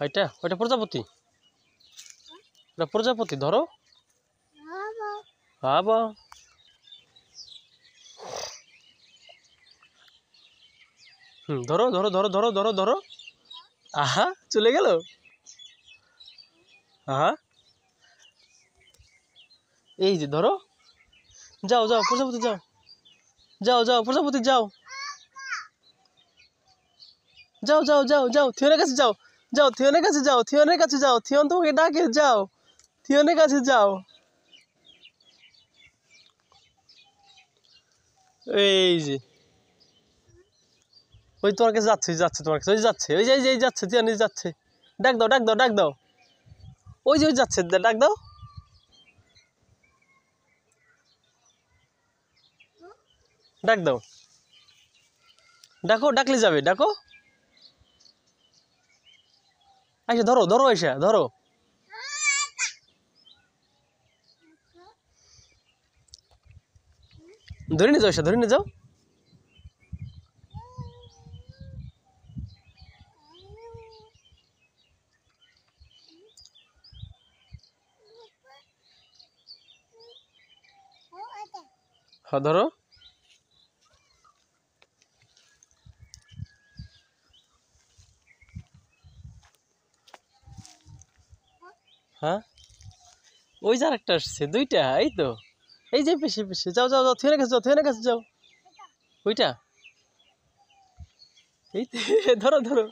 ওইটা ওইটা প্রজাপতি, ওটা প্রজাপতি ধরো। বাবা ধরো ধরো ধরো ধরো ধরো ধরো। আহা চলে গেল। আহা এই যে ধরো। যাও যাও প্রজাপতি যাও, যাও যাও প্রজাপতি যাও, যাও যাও যাও যাও থিয়নের কাছে যাও, যাও থিয়নের কাছে যাও, থিয়নের কাছে যাও, থিয়ন তোমাকে ডাকে, যাও থিয়নের কাছে যাও। এই যে ওই তোমার কাছে যাচ্ছে, যাচ্ছে তোমার কাছে, ওই যাচ্ছে, ওই যে এই যাচ্ছে, থিয়ন যাচ্ছে। ডাক দাও ডাক দাও ডাক দাও, ওই যে ওই যাচ্ছে, ডাক দাও। ডাক দাও, ডাকো, ডাকলে যাবে, ডাকো। আইসা ধরো ধরো, আইসা ধরো। ধরে নিয়ে যাও, আইসা ধরে নিয়ে যাও। হ্যাঁ ধরো। হ্যাঁ ওই যে আরেকটা আসছে, দুইটা, এই তো এই যে পেশে পেশে, যাও যাও যাও থিয়নের কাছে যাও, থিয়নের কাছে যাও। ওইটা এই ধরো ধরো।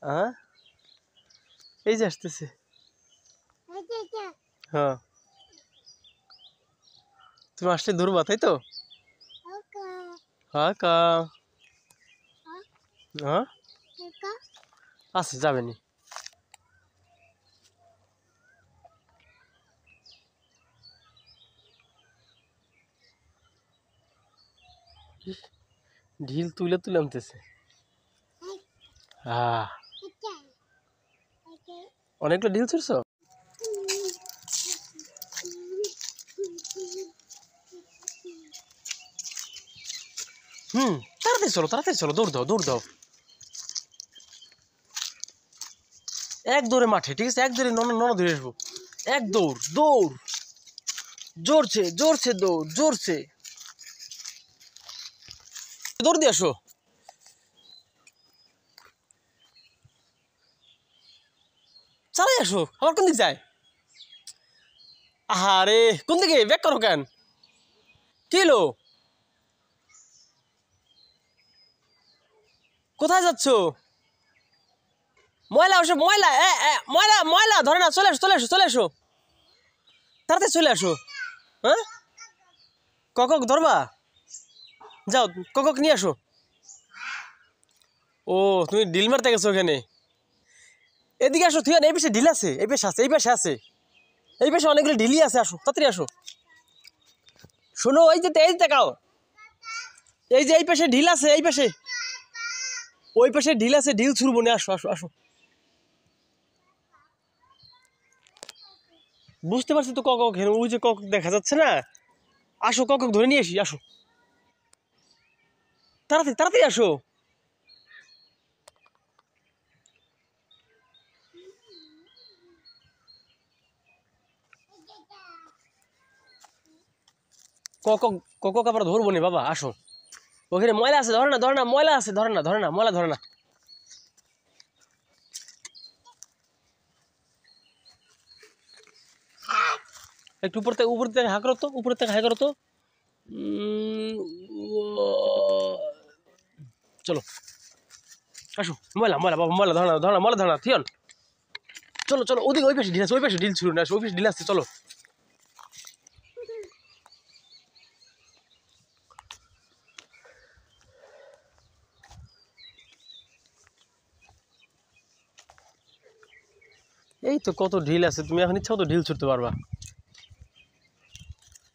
হ্যাঁ এই যে আসতেছে। হ্যাঁ তুমি আসলে ধরবা, তাই তো। হ্যাঁ কা হ্যাঁ আছে, যাবে নি। ঢিল তুলে তুলে আনতেছে। হ্যাঁ অনেকগুলো ঢিল ছুড়ছো। তাড়াতাড়ি চলো, দৌড় দাও দৌড় দাও। এক দৌড়ে মাঠে, ঠিক আছে, এক দৌড়ে নন ধরে আসবো। এক দৌড় দৌড়, জোরছে জোরছে দৌড়, জোরছে দৌড় দিয়ে আসো। চালাই আসো, আবার কোন দিক যায়। আরে কোন দিকে ব্যাক করো কেন, কি হলো, কোথায় যাচ্ছ। ময়লা ওসব ময়লা, ময়লা ময়লা ধরে না, চলে আসো চলে আসো চলে আসো, তাড়াতাড়ি চলে আসো। হ্যাঁ কক ধরবা, যাও কক নিয়ে আসো। ও তুমি ডিল মারতে গেছো ওখানে, এদিকে আসো, তুই এই পাশে ঢিল আছে, এই পাশে আছে, এই পাশে আছে, এই পাশে অনেকগুলো ঢিলই আছে, আসো তাড়াতাড়ি আসো। শোনো এই যে এই দেখাও, এই যে এই পাশে ঢিল আছে, এই পাশে ওই পাশে ঢিল আছে, ঢিল ছুড়বো না, আসো আসো আসো। বুঝতে পারছি তো কক, ওই যে কক দেখা যাচ্ছে না, আসো কক ধরে নিয়ে আসি, আসো তাড়াতাড়ি তাড়াতাড়ি আসো। কক কক আবার ধরবো না বাবা, আসো। ওখানে ময়লা আছে, ধরে না ধরে না, ময়লা আছে, ধরে না ধরে না, ময়লা ধরে না। একটু উপর থেকে হাঁ করো তো, উপর থেকে হাঁ করো তো। চলো আসো, ময়লা ময়লা বাবা, ময়লা ধরে না ধরে না, ময়লা ধরে না, থিয়ন চলো চলো, ওদিকে ওই পাশে ঢিল আছে, ওই পাশে ঢিল ছিল না, ওই পাশে ঢিল আসছে, চলো। এই তো কত ঢিল আছে, তুমি এখন ইচ্ছা মতো ঢিল ছুটতে পারবা।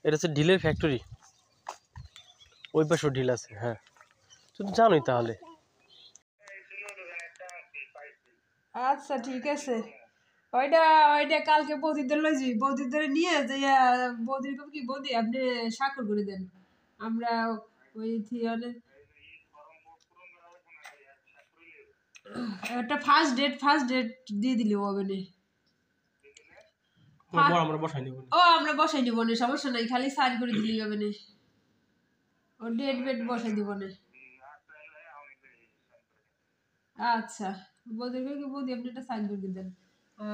এটা হচ্ছে ঢিলের ফ্যাক্টরি, ওই পাশেও ঢিল আছে। হ্যাঁ তুমি জানোই তাহলে। আচ্ছা ঠিক আছে, ওইটা ওইটা কালকে বৌদিদের লইছি, বৌদিদের নিয়ে যে বৌদির কি বৌদি আপনি স্বাক্ষর করে দেন, আমরা ওই থিয়ালে। একটা ফার্স্ট ডেট দিয়ে দিলে হবে না। আমরা বসাই নিব ও আমরা বসাই নিব না, সমস্যা নাই, খালি সাইন করে দিলেই হবে না। ও ডেট বেট বসাই দিব না। আচ্ছা, বৌদি আপনি একটা সাইন করে দিবেন,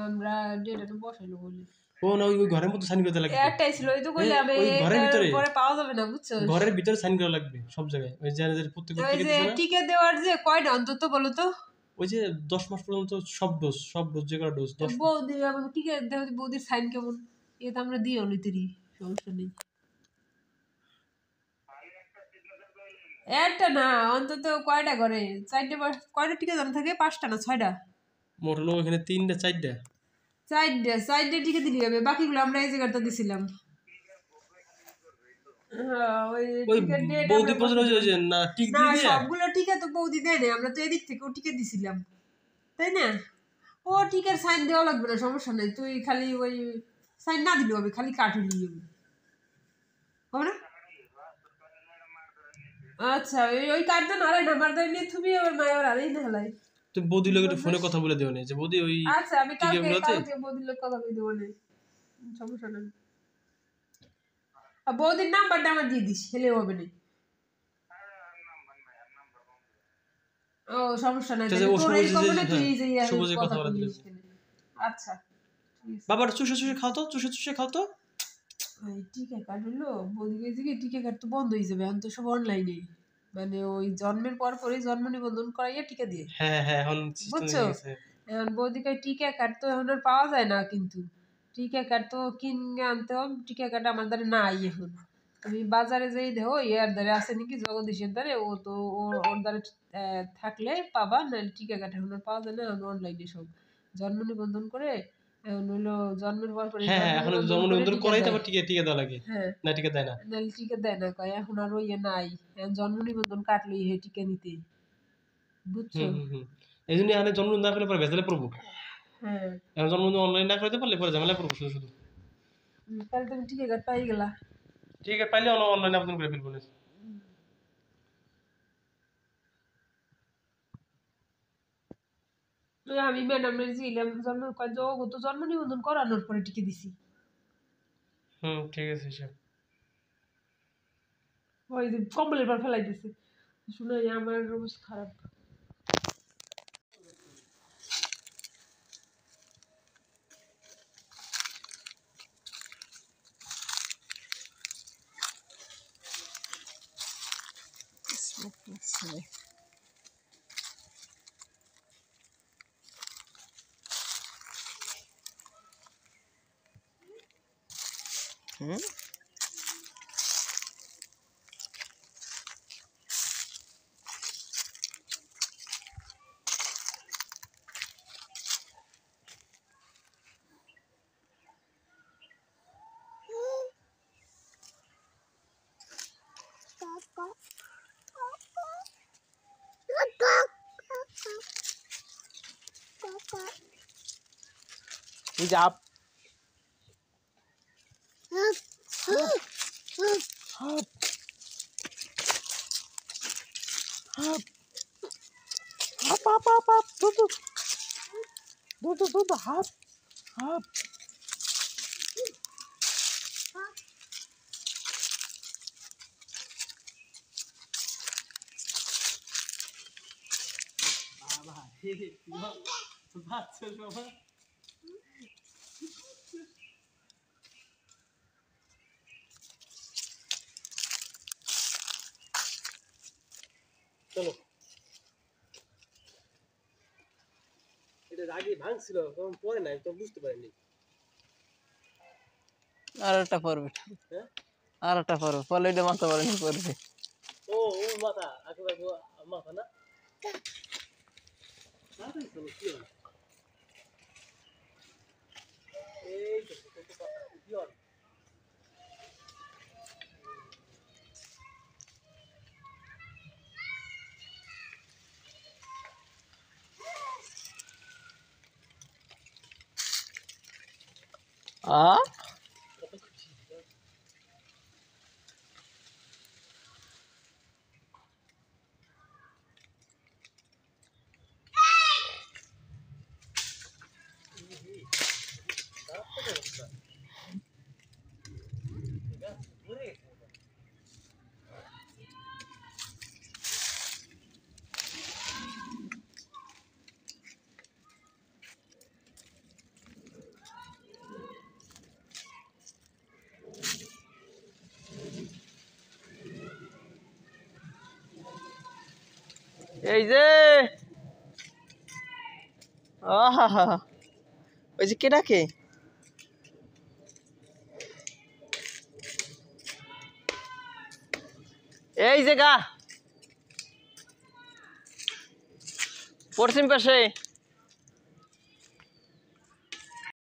আমরা ডেট একটা বসাইলো বলি। ও না, ওই ঘরের মধ্যে সাইন করতে লাগবে। একটাই ছিল, এই তো কইলাম ওই ঘরের ভিতরে পরে পাওয়া যাবে না, বুঝছো? ঘরের ভিতরে সাইন করা লাগবে সব জায়গায়। ওই যে প্রত্যেক ওই যে টিকে দেওয়ার যে কয়টা অন্তত বলো তো? ওই যে 10 মাস পর্যন্ত সব ডোজ যে করা ডোজ 10। বৌদি আমার টিকে দেওয়া, বৌদির সাইন কেমন? এটা আমরা দিয়ে অলিতেরি, সমস্যা নেই। একটা না, অন্তত কয়টা করে? 4টে কয়টা টিকে জানা থাকে? 5টা না 6টা? মোট হলো এখানে 3টা 4টা। 4টে টিকে দিলি হবে, বাকিগুলো আমরা এই জায়গাটা দিছিলাম। ওই টিকের ডেট বৌদি পছন্দ হয়েছে যে না টিক না, দিয়ে দিয়ে সবগুলো টিকা তো বৌদি দেয় না, আমরা তো এদিক থেকেও টিকে দিছিলাম, তাই না? ও টিকের সাইন দেওয়া লাগবে না, সমস্যা নেই, তুই খালি ওই সাইন না দিলেও হবে, খালি কার্টুন নিয়ে যাবে, হবে না? আচ্ছা, ওই কার্টুন আড়াই নাম্বার দেয় নিয়ে তুমি আমার মায়ের আড়াই না হেলাই। তো বৌদি লোক একটু ফোনে কথা বলে দিও না যে বৌদি ওই আচ্ছা, আমি কালকে বৌদির লোক কথা বলে দেবো না, সমস্যা নেই। আর বৌদির নাম্বারটা আমার দিয়ে দিস, হেলে হবে না। ও সমস্যা নাই, তোর এই কবে না, তুই এই যে সবুজে কথা বলে দিলে। আচ্ছা বাবা চুষে খাও তো, চুষে খাও তো। টিকা কার্ড হলো বৌদি গেছে কি, টিকা কার্ড তো বন্ধ হয়ে যাবে এখন তো সব অনলাইনে, মানে ওই জন্মের পর পরে জন্ম নিবন্ধন করাইয়া টিকা দিয়ে। হ্যাঁ এখন বুঝছো? এখন বৌদিকে টিকা কার্ড তো এখন আর পাওয়া যায় না, কিন্তু টিকা কার্ড তো কিনে আনতে হবে, টিকা কার্ড আমার দ্বারা নাই এখন। তুমি বাজারে যেই দেখো ইয়ার দ্বারা আছে নাকি, জগদীশের দ্বারা, ও তো ওর দ্বারা থাকলে পাবা, নাহলে টিকা কার্ড এখন আর পাওয়া যায় না, এখন অনলাইনে সব জন্ম নিবন্ধন করে। এখন হইলো জন্মের পর পরে জন্ম নিবন্ধন করাই তারপর টিকা দেওয়া লাগে। হ্যাঁ, না টিকা দেয় না, নাহলে টিকা দেয় না, কয় এখন আর ওই নাই, এখন জন্ম নিবন্ধন কাটলেই হে টিকা নিতে, বুঝছো? এই জন্য এখানে জন্ম না করলে পরে ভেজালে পড়বো। হ্যাঁ, এখন জন্ম অনলাইন না করতে পারলে পরে ঝামেলা পড়বো শুধু। তাহলে তুমি টিকা কার্ড পাই গেলা। ঠিক আছে, পাইলে অনলাইনে আবেদন করে ফেলবো। আমি ম্যাডামের জিলাম জন্ম নিবন্ধন করানোর পরে টিকে দিছি। ঠিক আছে সব। ওই যে কম্বলের পর ফেলাই দিছে, শুনে আমার অবস্থা খারাপ। এই যে আপ চলো, এটা আগে ভাঙছিল তখন পরে নাই তো বুঝতে পারিনি। আর একটা পড়বে, আর একটা পড়বে, পড়লে এটা মাথা পড়ে পড়বে। ও মাথা একেবারে মাথা না, এই কি হয়? এই যে আহা ওই যে কে ডাকে এই যে গা পশ্চিম পাশে